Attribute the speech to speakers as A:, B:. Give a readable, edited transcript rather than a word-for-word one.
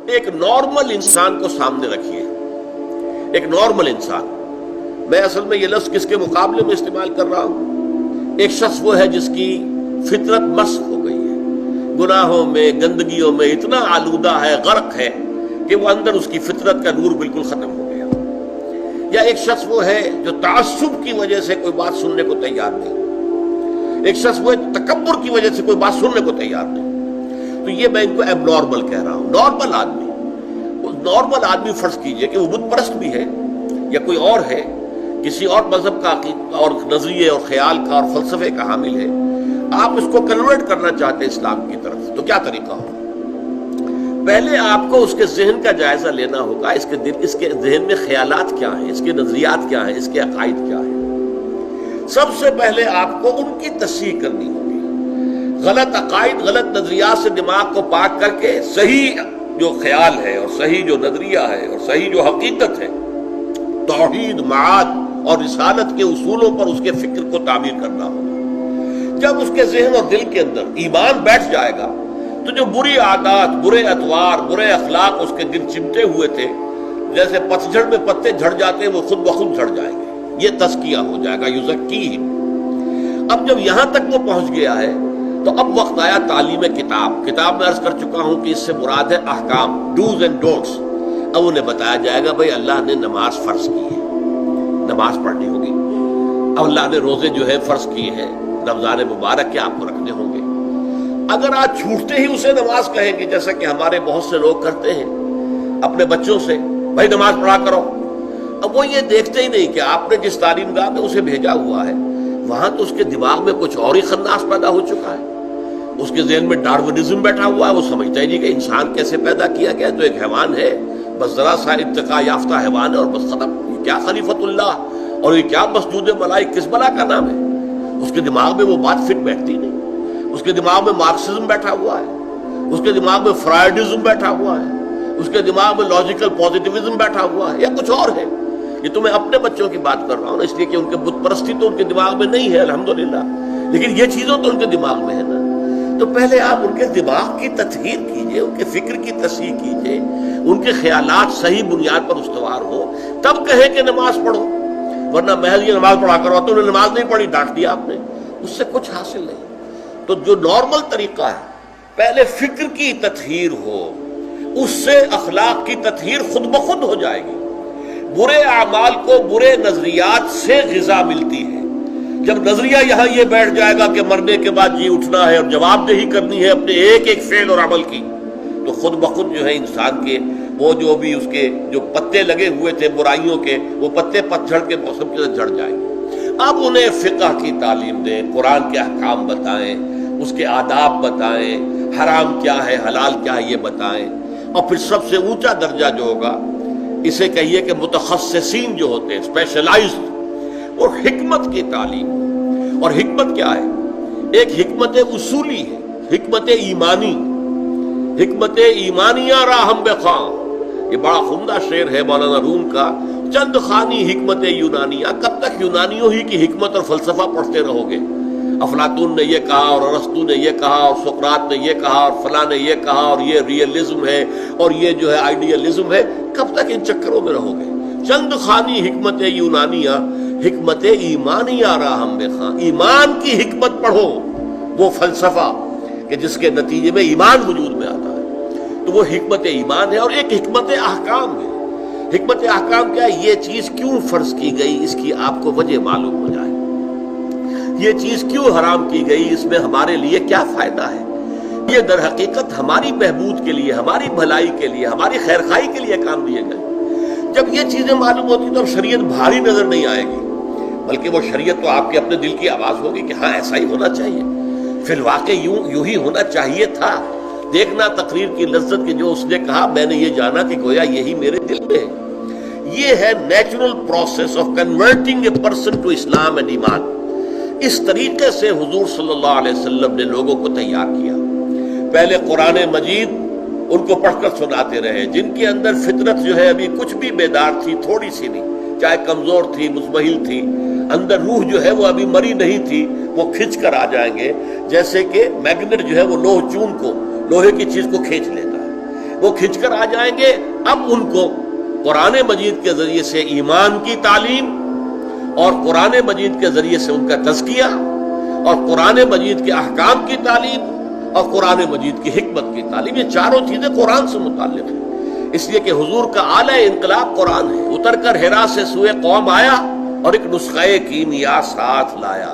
A: ایک نارمل انسان کو سامنے رکھیے، ایک نارمل انسان. میں اصل میں یہ لفظ کس کے مقابلے میں استعمال کر رہا ہوں؟ ایک شخص وہ ہے جس کی فطرت مسخ ہو گئی ہے، گناہوں میں، گندگیوں میں اتنا آلودہ ہے، غرق ہے کہ وہ اندر اس کی فطرت کا نور بالکل ختم ہو گیا. یا ایک شخص وہ ہے جو تعصب کی وجہ سے کوئی بات سننے کو تیار نہیں، ایک شخص وہ ہے تکبر کی وجہ سے کوئی بات سننے کو تیار نہیں. تو یہ میں ان کو ایب نارمل کہہ رہا ہوں. نارمل آدمی، وہ نارمل آدمی فرض کیجئے کہ وہ بت پرست بھی ہے یا کوئی اور ہے، کسی اور مذہب کا اور نظریے اور خیال کا اور فلسفے کا حامل ہے، آپ اس کو کنورٹ کرنا چاہتے ہیں اسلام کی طرف، تو کیا طریقہ ہو؟ پہلے آپ کو اس کے ذہن کا جائزہ لینا ہوگا. اس کے ذہن میں خیالات کیا ہیں، اس کے نظریات کیا ہیں، اس کے عقائد کیا ہیں. سب سے پہلے آپ کو ان کی تصحیح کرنی ہوگی. غلط عقائد، غلط نظریات سے دماغ کو پاک کر کے صحیح جو خیال ہے اور صحیح جو نظریہ ہے اور صحیح جو حقیقت ہے، توحید، معاد اور رسالت کے اصولوں پر اس کے فکر کو تعمیر کرنا ہوگا. جب اس کے ذہن اور دل کے اندر ایمان بیٹھ جائے گا تو جو بری عادات، برے اطوار، برے اخلاق اس کے دل چمٹے ہوئے تھے، جیسے پتجھڑ میں پتے جھڑ جاتے ہیں، وہ خود بخود جھڑ جائیں گے. یہ تزکیہ ہو جائے گا، یزکیہم. اب جب یہاں تک وہ پہنچ گیا ہے تو اب وقت آیا تعلیم کتاب. کتاب میں عرض کر چکا ہوں کہ اس سے مراد ہے احکام، ڈوز اینڈ ڈونٹس. اب انہیں بتایا جائے گا بھائی اللہ نے نماز فرض کی ہے، نماز پڑھنی ہوگی. اب اللہ نے روزے جو ہے فرض کیے ہیں، رمضان مبارک کے آپ کو رکھنے ہوں گے. اگر آج چھوٹتے ہی اسے نماز کہیں گے، جیسا کہ ہمارے بہت سے لوگ کرتے ہیں اپنے بچوں سے، بھائی نماز پڑھا کرو. اب وہ یہ دیکھتے ہی نہیں کہ آپ نے جس تعلیم گاہ میں اسے بھیجا ہوا ہے وہاں تو اس کے دماغ میں کچھ اور ہی خناس پیدا ہو چکا ہے. اس کے ذہن میں ڈارونزم بیٹھا ہوا ہے. وہ سمجھتا ہی نہیں کہ انسان کیسے پیدا کیا گیا، تو ایک حیوان ہے، بس ذرا سا ارتقاء یافتہ حیوان ہے اور بس ختم. یہ کیا خلیفۃ اللہ اور یہ کیا مسجود ملائک، کس بلا کا نام ہے؟ اس کے دماغ میں وہ بات فٹ بیٹھتی نہیں. اس کے دماغ میں مارکسزم بیٹھا ہوا ہے، اس کے دماغ میں فرائڈزم بیٹھا ہوا ہے، اس کے دماغ میں لاجیکل پوزیٹیوزم بیٹھا ہوا ہے، یا کچھ اور ہے. یہ تو میں اپنے بچوں کی بات کر رہا ہوں نا، اس لیے کہ ان کے بت پرستی تو ان کے دماغ میں نہیں ہے الحمدللہ، لیکن یہ چیزوں تو ان کے دماغ میں ہے نا. تو پہلے آپ ان کے دماغ کی تطہیر کیجئے، ان کے فکر کی تصحیح کیجئے، ان کے خیالات صحیح بنیاد پر استوار ہو، تب کہیں کہ نماز پڑھو. ورنہ محض یہ نماز پڑھا کرو تو انہیں نماز نہیں پڑھی، ڈانٹ دیا آپ نے، اس سے کچھ حاصل نہیں. تو جو نارمل طریقہ ہے، پہلے فکر کی تطہیر ہو، اس سے اخلاق کی تطہیر خود بخود ہو جائے گی. برے اعمال کو برے نظریات سے غذا ملتی ہے. جب نظریہ یہاں یہ بیٹھ جائے گا کہ مرنے کے بعد جی اٹھنا ہے اور جواب دہی کرنی ہے اپنے ایک ایک فعل اور عمل کی، تو خود بخود جو ہے انسان کے وہ جو بھی اس کے جو پتے لگے ہوئے تھے برائیوں کے، وہ پتے پتجھڑ کے موسم کے ساتھ جھڑ جائیں گے. اب انہیں فقہ کی تعلیم دیں، قرآن کے احکام بتائیں، اس کے آداب بتائیں، حرام کیا ہے حلال کیا ہے یہ بتائیں. اور پھر سب سے اونچا درجہ جو ہوگا، اسے کہیے کہ متخصصین جو ہوتے ہیں، اسپیشلائزڈ، اور حکمت کی تعلیم. اور حکمت کیا ہے؟ ایک حکمت اصولی ہے، حکمت ایمانی، حکمت ایمانیہ راہم بخواں. یہ بڑا عمدہ شعر ہے مولانا روم کا، چند خانی حکمت یونانیہ. کب تک یونانیوں ہی کی حکمت اور فلسفہ پڑھتے رہو گے؟ افلاطون نے یہ کہا اور ارسطو نے یہ کہا اور سقراط نے یہ کہا اور فلاں نے یہ کہا اور یہ ریئلزم ہے اور یہ جو ہے آئیڈیلزم ہے. کب تک ان چکروں میں رہو گے؟ چند خانی حکمت یونانیہ، حکمت ایمانیہ راہم بخواں. ایمان کی حکمت پڑھو، وہ فلسفہ کہ جس کے نتیجے میں ایمان وجود میں آتا ہے، تو وہ حکمت ایمان ہے. اور ایک حکمت احکام ہے. حکمت احکام کیا ہے؟ یہ چیز کیوں فرض کی گئی، اس کی آپ کو وجہ معلوم ہو جائے. یہ چیز کیوں حرام کی گئی، اس میں ہمارے لیے کیا فائدہ ہے. یہ در حقیقت ہماری بہبود کے لیے، ہماری بھلائی کے لیے، ہماری خیرخواہی کے لیے کام دیے گئے. جب یہ چیزیں معلوم ہوتی تو شریعت بھاری نظر نہیں آئے گی، بلکہ وہ شریعت تو آپ کے اپنے دل کی آواز ہوگی کہ ہاں ایسا ہی ہونا چاہیے، فی الواقع یوں ہی ہونا چاہیے تھا. دیکھنا تقریر کی لذت کی جو اس نے کہا، میں نے یہ جانا کہ گویا یہی میرے دل میں ہے. یہ ہے natural process of converting a person to Islam and ایمان. اس طریقے سے حضور صلی اللہ علیہ وسلم نے لوگوں کو تیار کیا. پہلے قرآن مجید ان کو پڑھ کر سناتے رہے، جن کے اندر فطرت جو ہے ابھی کچھ بھی بیدار تھی، تھوڑی سی نہیں، چاہے کمزور تھی، مزمحل تھی، اندر روح جو ہے وہ ابھی مری نہیں تھی، وہ کھنچ کر آ جائیں گے. جیسے کہ میگنیٹ جو ہے وہ لوہ چون کو، لوہے کی چیز کو کھینچ لیتا ہے. وہ کھنچ کر آ جائیں گے. اب ان کو قرآن مجید کے ذریعے سے ایمان کی تعلیم اور قرآن مجید کے ذریعے سے ان کا تزکیہ اور قرآن مجید کے احکام کی تعلیم اور قرآن مجید کی حکمت کی تعلیم، یہ چاروں چیزیں قرآن سے متعلق ہیں. اس لیے کہ حضور کا اعلی انقلاب قرآن ہے. اتر کر حرا سے سوئے قوم آیا اور ایک نسخہ کیمیا ساتھ لایا.